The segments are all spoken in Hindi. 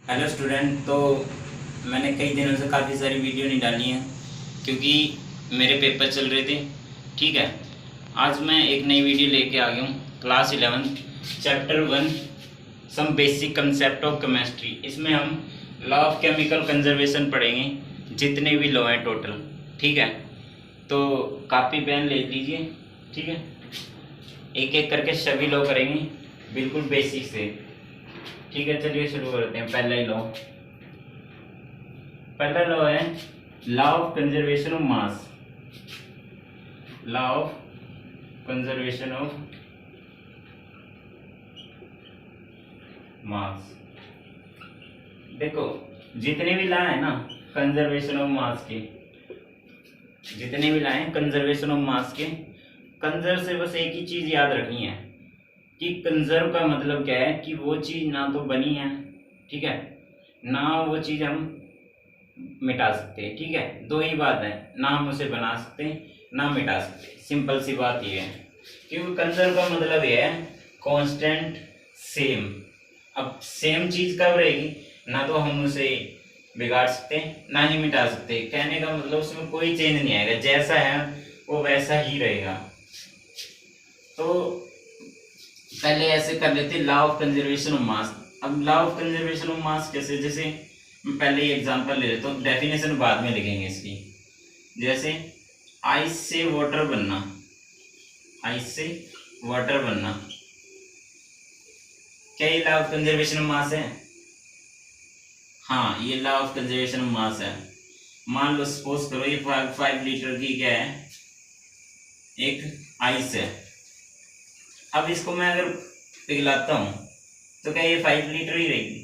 Hello student. तो मैंने कई दिनों से काफ़ी सारी वीडियो नहीं डाली हैं क्योंकि मेरे पेपर चल रहे थे। ठीक है, आज मैं एक नई वीडियो लेके आ गया हूँ। Class 11 chapter 1 some basic concept of chemistry. इसमें हम लॉ ऑफ केमिकल कंजर्वेशन पढ़ेंगे, जितने भी लॉ हैं टोटल। ठीक है, तो कापी पेन ले लीजिए। ठीक है, एक एक करके सभी लॉ करेंगे बिल्कुल बेसिक से। ठीक है, चलिए शुरू करते हैं। पहला लॉ है law of conservation of mass. Law of conservation of मास। देखो, जितने भी लॉ है ना कंजर्वेशन ऑफ मास के, जितने भी लॉ हैं कंजर्वेशन ऑफ मास के, कंजर्व से बस एक ही चीज याद रखनी है कि कंजर्व का मतलब क्या है कि वो चीज ना तो बनी है, ठीक है, ना वो चीज हम मिटा सकते हैं। ठीक है, दो ही बात है, ना हम उसे बना सकते ना मिटा सकते। सिंपल सी बात ये है, क्योंकि कंजर्व का मतलब ये है कांस्टेंट, सेम। अब सेम चीज कब रहेगी, ना तो हम उसे बिगाड़ सकते ना ही मिटा सकते। कहने का मतलब उसमें कोई चेंज नहीं आएगा, जैसा है वो वैसा ही रहेगा। तो पहले ऐसे कर लेते law of conservation of mass. अब law of conservation of mass कैसे, जैसे मैं पहले ही एग्जांपल ले लेता हूँ, डेफिनेशन बाद में लिखेंगे इसकी। जैसे आइस से वाटर बनना, आइस से वाटर बनना, क्या ये लॉ ऑफ कंजर्वेशन ऑफ मास है? हाँ, ये लॉ ऑफ कंजर्वेशन ऑफ मास है। मान लो सपोज करो ये 5 लीटर की क्या है, एक आइस है। अब इसको मैं अगर पिघलाता हूँ तो क्या ये 5 लीटर ही रहेगी?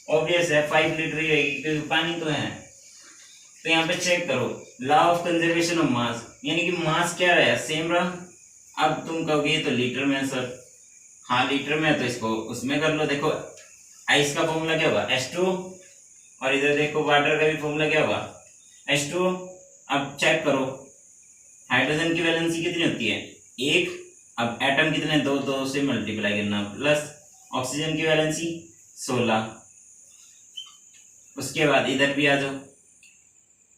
ऑब्वियस है 5 लीटर ही रहेगी, क्योंकि पानी तो है। तो यहाँ पे चेक करो, लॉ ऑफ कंजर्वेशन ऑफ मास, यानी कि मास क्या रहा, सेम रहा। अब तुम कहोगे ये तो लीटर में है सर। हाँ लीटर में है तो इसको उसमें कर लो। देखो आइस का फॉर्मूला क्या हुआ, H2, और इधर देखो वाटर का भी फॉर्मूला क्या हुआ, H2। अब चेक करो हाइड्रोजन की वैलेंसी कितनी होती है, एक। अब एटम कितने, दो, दो से मल्टीप्लाई करना, प्लस ऑक्सीजन की वैलेंसी 16। उसके बाद इधर भी आ जाओ,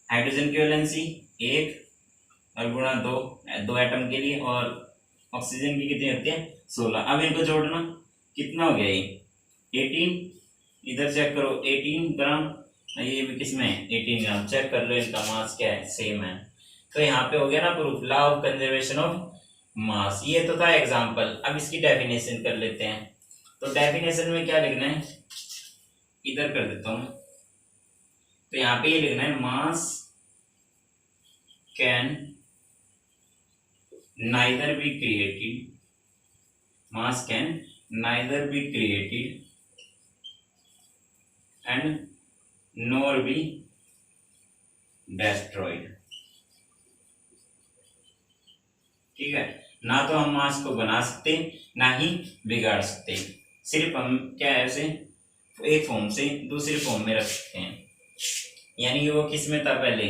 हाइड्रोजन की वैलेंसी एक और गुणा दो, दो एटम के लिए, और ऑक्सीजन की कितनी होती है 16। अब इनको जोड़ना, कितना हो गया ये 18। इधर चेक करो 18 ग्राम, ये भी किसमें है 18 ग्राम। चेक कर लो इनका मास क्या है, सेम है। तो यहाँ पे हो गया ना proof, law of conservation of मास। ये तो था एग्जांपल। अब इसकी डेफिनेशन कर लेते हैं। तो डेफिनेशन में क्या लिखना है, इधर कर देता हूँ। तो यहाँ पे ये लिखना है मास can neither be created, mass can neither be created and nor be destroyed। ठीक है, ना तो हम मास को बना सकते ना ही बिगाड़ सकते, सिर्फ हम क्या है उसे एक फॉर्म से दूसरे फॉर्म में रख सकते हैं। यानी कि वो किस में था पहले,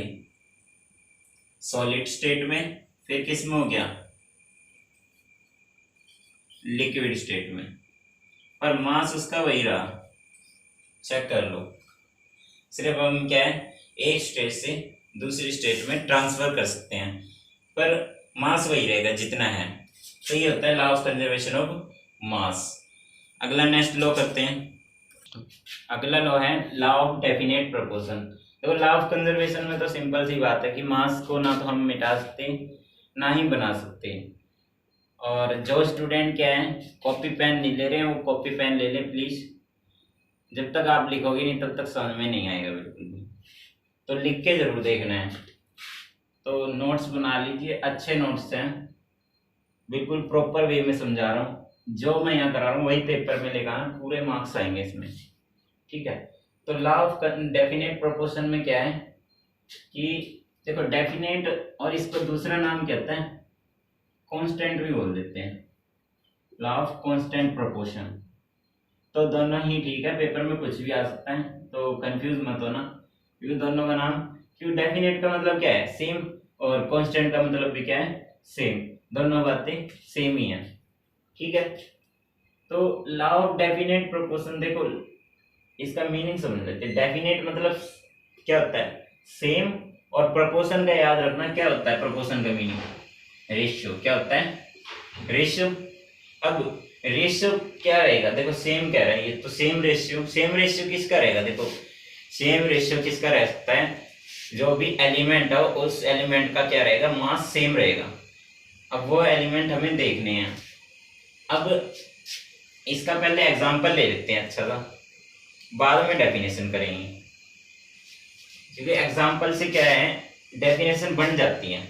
सॉलिड स्टेट में, फिर किस में हो गया, लिक्विड स्टेट में, पर मास उसका वही रहा। चेक कर लो, सिर्फ हम क्या है एक स्टेट से दूसरी स्टेट में ट्रांसफर कर सकते हैं, पर मास वही रहेगा जितना है। तो ये होता है लॉ ऑफ कंजर्वेशन ऑफ मास। अगला नेक्स्ट लॉ करते हैं। अगला लॉ है लॉ ऑफ डेफिनेट प्रोपोर्शन। देखो लॉ ऑफ कंजर्वेशन में तो सिंपल सी बात है कि मास को ना तो हम मिटा सकते ना ही बना सकते। और जो स्टूडेंट क्या है कॉपी पेन नहीं ले रहे हैं वो कॉपी पेन ले लें प्लीज। जब तक आप लिखोगे नहीं तब तक समझ में नहीं आएगा बिल्कुल भी, तो लिख के जरूर देखना है। तो नोट्स बना लीजिए, अच्छे नोट्स हैं, बिल्कुल प्रॉपर वे में समझा रहा हूँ। जो मैं यहाँ करा रहा हूँ वही पेपर में लेकर आना, पूरे मार्क्स आएंगे इसमें। ठीक है, तो लॉ ऑफ डेफिनेट प्रोपोर्शन में क्या है कि देखो डेफिनेट और इसको दूसरा नाम कहते हैं कांस्टेंट भी बोल देते हैं, लॉ ऑफ कांस्टेंट प्रोपोर्शन। तो दोनों ही ठीक है, पेपर में कुछ भी आ सकता है, तो कंफ्यूज मत होना, क्योंकि दोनों का नाम, क्योंकि डेफिनेट का मतलब क्या है सेम, और कांस्टेंट का मतलब भी क्या है सेम, दोनों बातें सेम ही है। ठीक है, तो लॉ ऑफ डेफिनेट प्रोपोर्शन देखो इसका मीनिंग समझ लेते हैं। डेफिनेट मतलब क्या होता है, सेम। और प्रोपोर्शन का याद रखना, क्या होता है प्रोपोर्शन का मीनिंग, रेशियो। क्या होता है, रेशियो। अब रेशियो क्या रहेगा, देखो सेम कह रहा है ये, तो सेम रेशियो, सेम रेशियो किसका रहेगा, देखो सेम रेशियो किसका रह सकता है, जो भी एलिमेंट हो उस एलिमेंट का क्या रहेगा, मास सेम रहेगा। अब वो एलिमेंट हमें देखने हैं। अब इसका पहले एग्जांपल ले लेते हैं अच्छा सा, बाद में डेफिनेशन करेंगे, क्योंकि एग्जांपल से क्या है डेफिनेशन बन जाती है।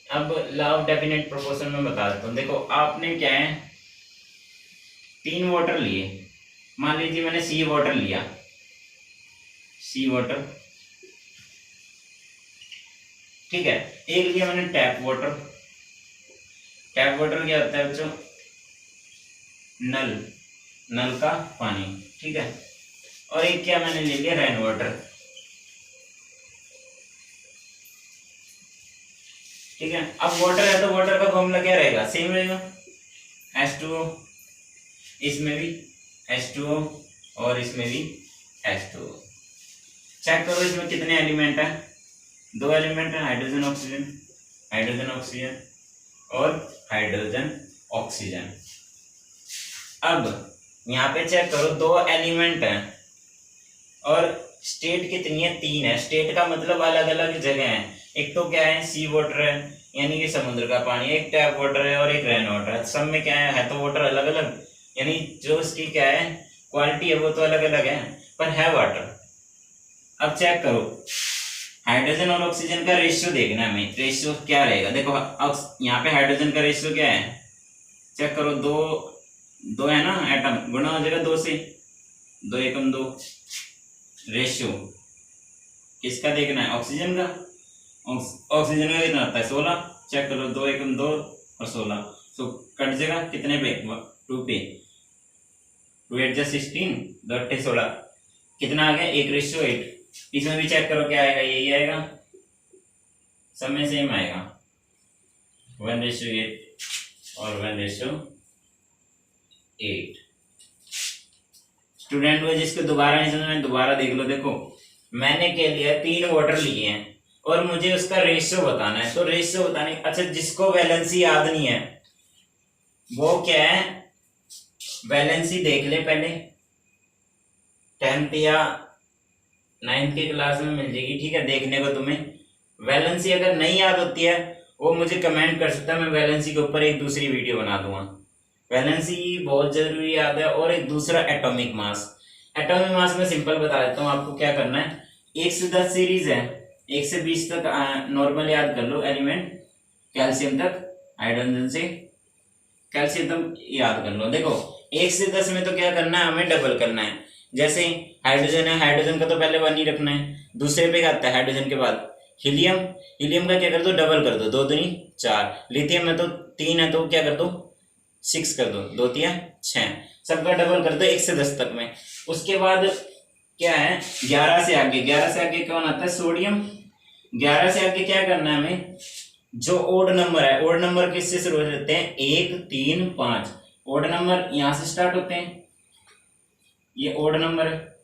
अब लॉ ऑफ डेफिनेट प्रोपोर्शन में बता देता हूँ। देखो आपने क्या है, 3 वाटर लिए, मान लीजिए मैंने सी वाटर लिया, सी वाटर, ठीक है। एक लिया मैंने टैप वाटर, टैप वाटर क्या होता है बच्चों, नल, नल का पानी, ठीक है। और एक क्या मैंने ले लिया, रेन वाटर, ठीक है। अब वाटर है तो वाटर का फॉर्मूला क्या रहेगा, सेम रहेगा, H2O, इसमें भी H2O और इसमें भी H2O। चेक करो इसमें कितने एलिमेंट है, 2 एलिमेंट है, हाइड्रोजन ऑक्सीजन, हाइड्रोजन ऑक्सीजन और हाइड्रोजन ऑक्सीजन। अब यहाँ पे चेक करो 2 एलिमेंट हैं और स्टेट कितनी है, 3 है। स्टेट का मतलब अलग अलग जगह है, एक तो क्या है सी वाटर है यानी कि समुद्र का पानी, एक टैप वाटर है और एक रेन वाटर है। सब में क्या है तो वाटर अलग अलग, यानी जो उसकी क्या है क्वालिटी है वो तो अलग अलग है पर है वाटर। अब चेक करो हाइड्रोजन और ऑक्सीजन का रेशियो देखना है हमें, रेशियो क्या रहेगा। देखो अब यहाँ पे हाइड्रोजन का रेशियो क्या है, चेक करो, 2 है ना, एटम गुणा हो जाएगा 2 से, 2 एकम 2। रेशियो किसका देखना है, ऑक्सीजन का, ऑक्सीजन का कितना आता है 16। चेक करो 2 एकम 2 और 16, तो कट जाएगा कितने पे, 2 पे, 2 8 16, 2 8 16, कितना आ गया 1:8। इसमें भी चेक करो क्या आएगा, यही आएगा, सब में सेम आएगा, 1:8 और 1:8। स्टूडेंट को जिसको दोबारा नहीं समझ में दोबारा देख लो। देखो मैंने क्या लिया, 3 वाटर लिए हैं और मुझे उसका रेशियो बताना है, तो रेशियो बताने, अच्छा जिसको वैलेंसी याद नहीं है वो क्या है, वैलेंसी देख ले पहले, 10th या 9th की क्लास में मिल जाएगी, ठीक है, देखने को तुम्हें। वैलेंसी अगर नहीं याद होती है वो मुझे कमेंट कर सकता है, मैं वैलेंसी के ऊपर एक दूसरी वीडियो बना दूंगा। वैलेंसी बहुत जरूरी याद है। और एक दूसरा एटॉमिक मास, एटॉमिक मास में सिंपल बता देता हूँ आपको क्या करना है। 1 से 10 सीरीज है, 1 से 20 तक नॉर्मल याद कर लो एलिमेंट, कैल्शियम तक, हाइड्रोजन से कैल्शियम तक याद कर लो। देखो 1 से 10 में तो क्या करना है, हमें डबल करना है। जैसे हाइड्रोजन है, हाइड्रोजन का तो पहले 1 ही रखना है, दूसरे पे क्या आता है हाइड्रोजन के बाद हीलियम, हीलियम का क्या कर दो, डबल कर दो, 2 दूनी 4। लिथियम है तो 3 है तो क्या कर दो 6 कर दो, 2 3 6, सबका डबल कर दो 1 से 10 तक में। उसके बाद क्या है 11 से आगे, 11 से आगे कौन आता है, सोडियम। 11 से आगे क्या करना है हमें, जो ओड नंबर है, ओड नंबर किससे शुरू होते हैं, 1 3 5, ओड नंबर यहां से स्टार्ट होते हैं, ये ओड नंबर है।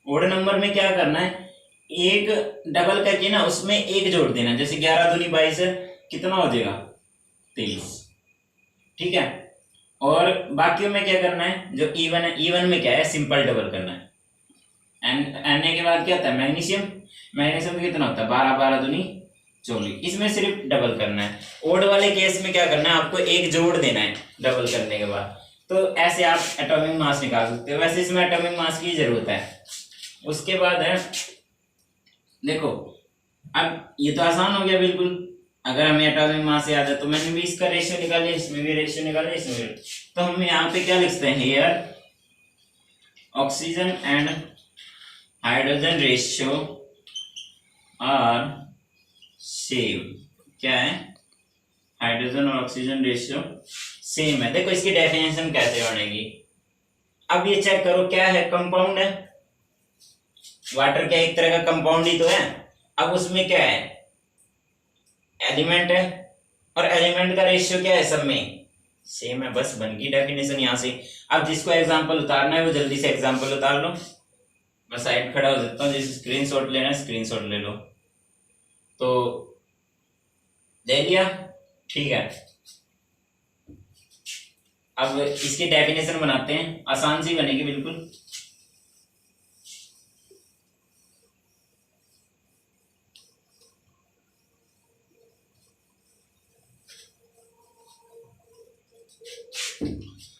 ओड नंबर में क्या करना है, एक डबल करके ना उसमें एक जोड़ देना, जैसे 11 दूनी 22 है, कितना हो जाएगा 23, ठीक है। और बाकियों में क्या करना है, जो इवन है, इवन में क्या है सिंपल डबल करना है। एन के बाद क्या होता है मैग्नीशियम, मैग्नीशियम कितना होता है 12 12 दूनी 24, इसमें सिर्फ डबल करना है। ओड वाले केस में क्या करना है, आपको एक जोड़ देना है डबल करने के बाद। तो ऐसे आप एटॉमिक मास निकाल सकते हो, वैसे इसमें एटॉमिक मास की जरूरत है। उसके बाद है देखो, अब ये तो आसान हो गया बिल्कुल, अगर हमें एटॉमिक मास याद है तो मैंने भी इसका रेशियो निकाल लिया, इसमें भी रेशियो निकाल लिया, इसमें भी। तो हम यहाँ पे क्या लिखते हैं, here oxygen and hydrogen ratio are same. क्या है, हाइड्रोजन और ऑक्सीजन रेशियो सेम है। देखो इसकी डेफिनेशन कैसे बनेगी, अब ये चेक करो क्या है, कंपाउंड है, वाटर क्या एक तरह का कंपाउंड ही तो है। अब उसमें क्या है, एलिमेंट है, और एलिमेंट का रेशियो क्या है, सब में सेम है, बस बन गई डेफिनेशन यहाँ से। अब जिसको एग्जांपल उतारना है वो जल्दी से एग्जांपल उतार लो। मैं साइड खड़ा हो जाता हूँ, जैसे स्क्रीनशॉट लेना है स्क्रीनशॉट ले लो। तो ले लिया, ठीक है। अब इसकी डेफिनेशन बनाते हैं, आसान सी बनेगी बिल्कुल।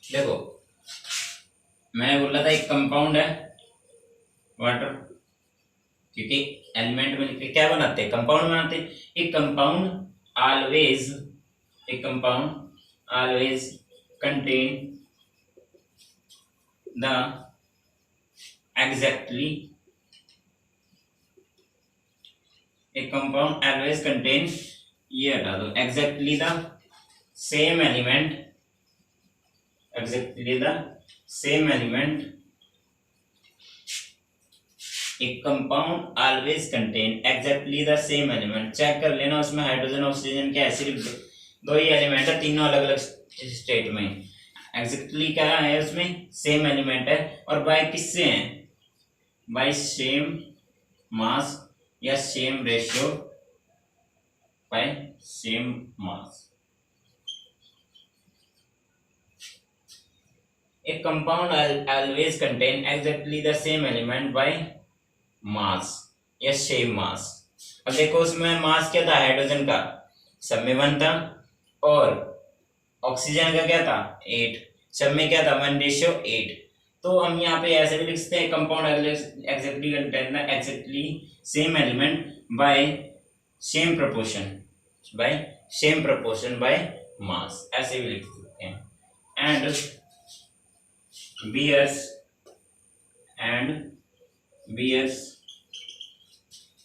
देखो मैं बोल रहा था एक कंपाउंड है वाटर, क्योंकि एलिमेंट में लिख के क्या बनाते हैं, कंपाउंड बनाते हैं। एक compound always contain the exactly एक कंपाउंड ऑलवेज कंटेन, ये हटा दो, exactly the same element, exactly the same element. एक compound always contain exactly the same element. Check कर लेना उसमें हाइड्रोजन ऑक्सीजन क्या है, सिर्फ दो ही एलिमेंट है, तीनों अलग अलग स्टेट में। एग्जैक्टली क्या है उसमें, सेम एलिमेंट है, और बाय किससे है, बाय सेम मास या same ratio, by same mass. A compound always contain exactly the same element by mass या same mass। अब देखो उसमें मास क्या था, हाइड्रोजन का सब में 1 था, और ऑक्सीजन का क्या था 8, सब में क्या था 1:8। तो हम यहाँ पे ऐसे भी लिख सकते हैं, compound exactly contain the exactly same element by same proportion by mass, ऐसे भी लिख सकते हैं। And bears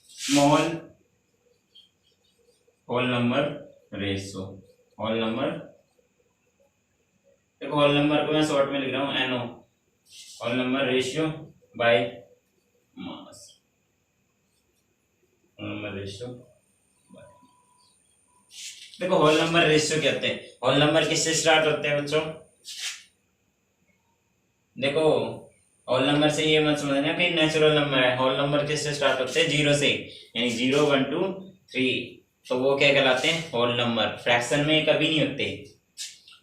small whole number ratio। देखो होल नंबर को मैं शॉर्ट में लिख रहा हूँ NO, whole number ratio by mass, देखो होल नंबर रेशियो क्या होते हैं, होल नंबर किससे स्टार्ट होते हैं बच्चों, देखो होल नंबर से ये मत समझना कि नेचुरल नंबर है, होल नंबर किससे स्टार्ट होते हैं, 0 से, यानी 0 1 2 3, तो वो क्या कहलाते हैं होल नंबर। फ्रैक्शन में कभी नहीं होते,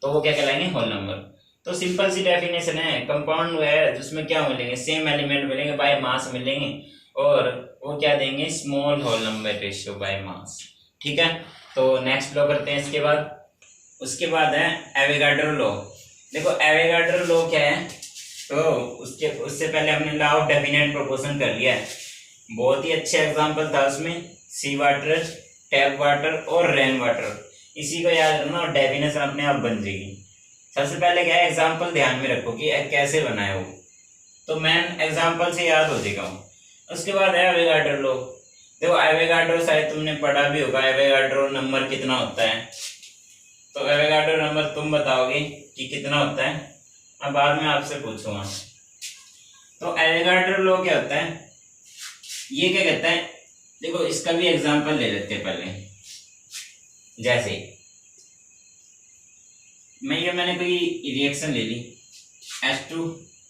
तो वो क्या कहलाएंगे होल नंबर। तो सिंपल सी डेफिनेशन है, कंपाउंड है जिसमें क्या मिलेंगे, सेम एलिमेंट मिलेंगे बाय मास मिलेंगे, और वो क्या देंगे, small whole number ratio by mass. ठीक है, तो नेक्स्ट लॉ करते हैं इसके बाद। उसके बाद है एवोगाड्रो लॉ। देखो एवोगाड्रो लॉ क्या है, तो उससे पहले हमने लॉ ऑफ डेफिनेट प्रोपोर्शन कर लिया है। बहुत ही अच्छा एग्जांपल था उसमें, सी वाटर, टैप वाटर और रेन वाटर। इसी को याद रखना और डेफिनेशन अपने आप बन जाएगी। सबसे पहले क्या है, एग्जांपल ध्यान में रखो कि कैसे बनाए हो, तो मैन एग्जांपल से याद हो जाएगा। उसके बाद है एवोगाड्रो लॉ। देखो एवोगाड्रो शायद तुमने पढ़ा भी होगा, एवोगाड्रो नंबर कितना होता है, तो एवोगाड्रो नंबर तुम बताओगे कि कितना होता है, अब बाद में आपसे पूछूंगा। तो एवोगाड्रो लॉ क्या होता है, ये क्या कहता है, देखो इसका भी एग्जांपल ले लेते हैं पहले। जैसे मैंने कोई रिएक्शन ले ली H2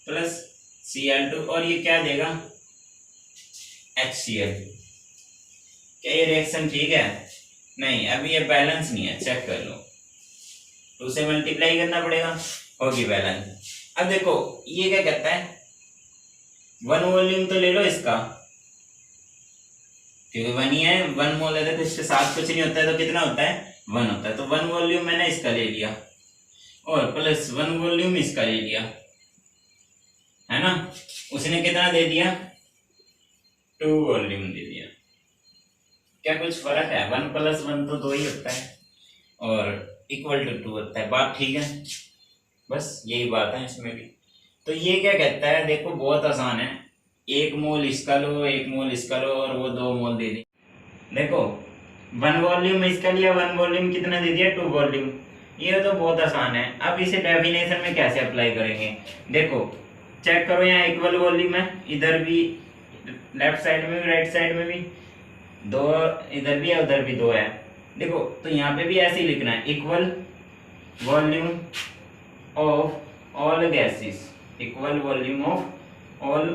प्लस Cl2, और ये क्या देगा HCl। क्या ये रिएक्शन ठीक है, नहीं, अभी ये बैलेंस नहीं है, चेक कर लो, 2 से मल्टीप्लाई करना पड़ेगा, होगी बैलेंस। अब देखो ये क्या कहता है, 1 वॉल्यूम तो ले लो इसका, क्योंकि 1 ही है, 1 मोल है तो इसके साथ कुछ नहीं होता है, तो कितना होता है 1 होता है। तो 1 वॉल्यूम मैंने इसका ले लिया, और प्लस 1 वॉल्यूम इसका ले लिया, है ना। उसने कितना दे दिया, 2 वॉल्यूम दे दिया। क्या कुछ फर्क है, 1 + 1 तो 2 ही होता है, और इक्वल टू 2 होता है। बात ठीक है, बस यही बात है इसमें भी। तो ये क्या कहता है, देखो बहुत आसान है, 1 मोल इसका लो, 1 मोल इसका लो, और वो 2 मोल दे दी। देखो 1 वॉल्यूम इसका लिया, 1 वॉल्यूम कितना दे दिया, 2 वॉल्यूम। ये तो बहुत आसान है। अब इसे डेफिनेशन में कैसे अप्लाई करेंगे, देखो चेक करो, यहाँ इक्वल वॉल्यूम है, इधर भी लेफ्ट साइड में भी राइट साइड में भी 2, इधर भी है उधर भी 2 है। देखो तो यहाँ पे भी ऐसे ही लिखना है, equal volume of all gases, equal volume of all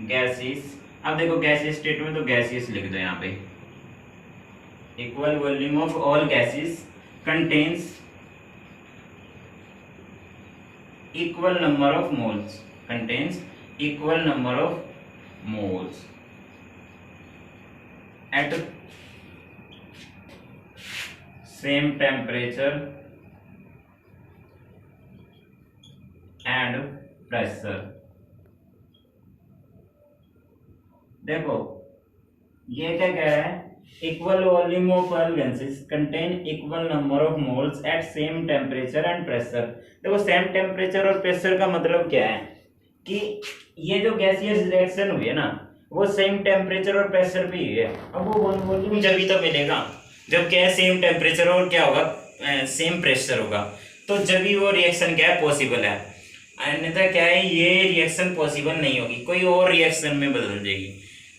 gases. अब देखो गैसियस स्टेट में तो गैसियस लिख दो यहाँ पे, equal volume of all gases contains equal number of moles, contains equal number of moles at same temperature and pressure। देखो ये क्या कह रहा है, equal volume of all gases contain equal number of moles at same temperature and pressure. देखो सेम टेम्परेचर और प्रेशर का मतलब क्या है कि ये जो गैसियस रिएक्शन हुई है ना वो सेम टेम्परेचर और प्रेशर भी है। अब वो वॉल्यूम जब ही तो मिलेगा जब क्या है सेम टेम्परेचर और क्या होगा सेम प्रेशर होगा, तो जब ही वो रिएक्शन क्या है पॉसिबल है, अन्यथा क्या है ये रिएक्शन पॉसिबल नहीं होगी, कोई और रिएक्शन में बदल जाएगी।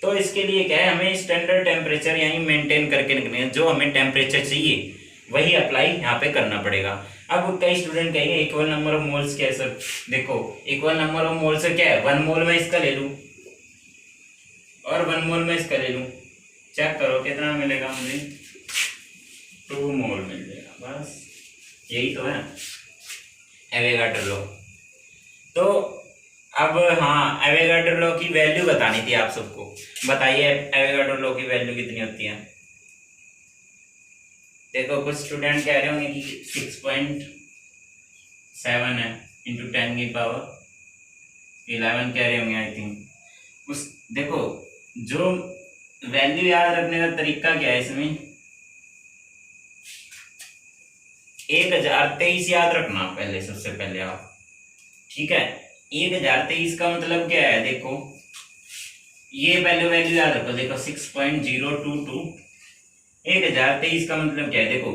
तो इसके लिए क्या है हमें स्टैंडर्ड टेम्परेचर यहीं मेंटेन करके रखने हैं, जो हमें टेम्परेचर चाहिए वही अप्लाई यहाँ पे करना पड़ेगा। अब कई स्टूडेंट कहेंगे इक्वल नंबर ऑफ मोल्स क्या है सर, देखो इक्वल नंबर ऑफ मोल्स क्या है, 1 मोल में इसका ले लूँ और 1 मोल में इसका ले लूँ, चेक करो कितना मिलेगा मुझे, 2 मोल मिल जाएगा, बस यही तो है एवोगाड्रो लॉ। तो अब हाँ एवोगाड्रो लॉ की वैल्यू बतानी थी आप सबको, बताइए एवोगाड्रो लॉ की वैल्यू कितनी होती है। देखो कुछ स्टूडेंट कह रहे होंगे कि 6.7 है इंटू 10 की पावर 11 कह रहे होंगे आई थिंक। उस देखो जो वैल्यू याद रखने का तरीका क्या है इसमें, 1023 याद रखना पहले, सबसे पहले आप, ठीक है। 1023 का मतलब क्या है, देखो ये वैल्यू याद रखो, देखो 6.022, 1023 का मतलब क्या है, देखो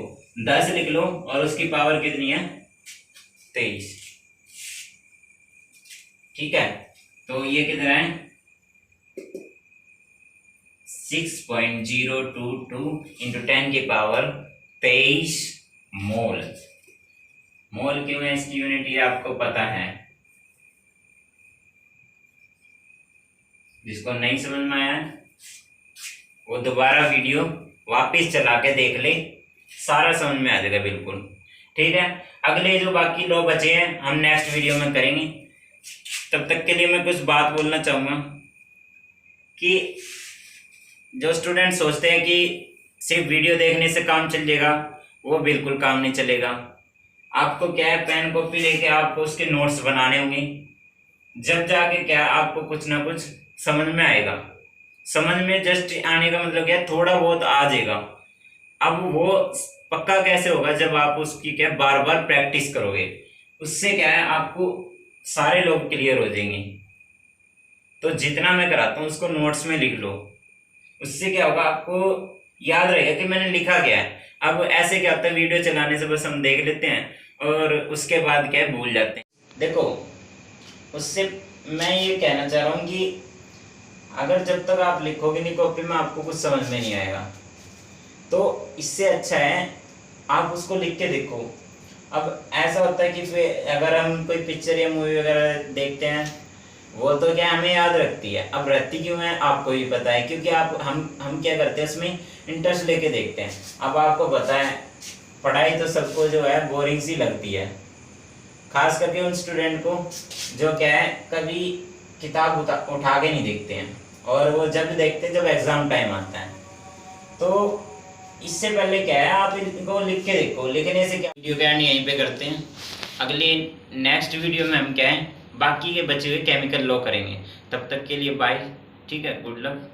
10 लिख लो और उसकी पावर कितनी है 23, ठीक है। तो ये कितना है 6.022 इंटू 10 की पावर 23 मोल। मोल की में इसकी यूनिट ये आपको पता है, जिसको नहीं समझ में आया वो दोबारा वीडियो वापस चला के देख ले, सारा समझ में आ जाएगा बिल्कुल, ठीक है। अगले जो बाकी लॉ बचे हैं हम नेक्स्ट वीडियो में करेंगे। तब तक के लिए मैं कुछ बात बोलना चाहूँगा कि जो स्टूडेंट सोचते हैं कि सिर्फ वीडियो देखने से काम चल जाएगा, वो बिल्कुल काम नहीं चलेगा। आपको क्या है पेन कॉपी लेके आपको उसके नोट्स बनाने होंगे, जब जाके क्या आपको कुछ ना कुछ समझ में आएगा। समझ में जस्ट आने का मतलब क्या है, थोड़ा बहुत आ जाएगा। अब वो पक्का कैसे होगा, जब आप उसकी क्या बार बार प्रैक्टिस करोगे, उससे क्या है आपको सारे लोग क्लियर हो जाएंगे। तो जितना मैं कराता हूँ उसको नोट्स में लिख लो, उससे क्या होगा आपको याद रहेगा कि मैंने लिखा क्या है। अब ऐसे क्या होता है वीडियो चलाने से बस हम देख लेते हैं और उसके बाद क्या है भूल जाते हैं। देखो उससे मैं ये कहना चाह रहा हूँ कि अगर जब तक आप लिखोगे नहीं कॉपी में आपको कुछ समझ में नहीं आएगा, तो इससे अच्छा है आप उसको लिख के देखो। अब ऐसा होता है कि फिर अगर हम कोई पिक्चर या मूवी वगैरह देखते हैं वो तो क्या हमें याद रखती है, अब रहती क्यों है आपको भी पता है, क्योंकि आप हम क्या करते हैं उसमें इंटरेस्ट लेके देखते हैं। अब आपको पता है पढ़ाई तो सबको जो है बोरिंग सी लगती है, खास करके उन स्टूडेंट को जो क्या है कभी किताब उठा के नहीं देखते हैं, और वो जब देखते हैं जब एग्जाम टाइम आता है। तो इससे पहले क्या है आप इनको लिख के देखो, लिखने से क्या वीडियो क्या यहीं पे करते हैं। अगली नेक्स्ट वीडियो में हम क्या है बाकी के बचे हुए केमिकल लॉ करेंगे। तब तक के लिए बाय, ठीक है, गुड लक।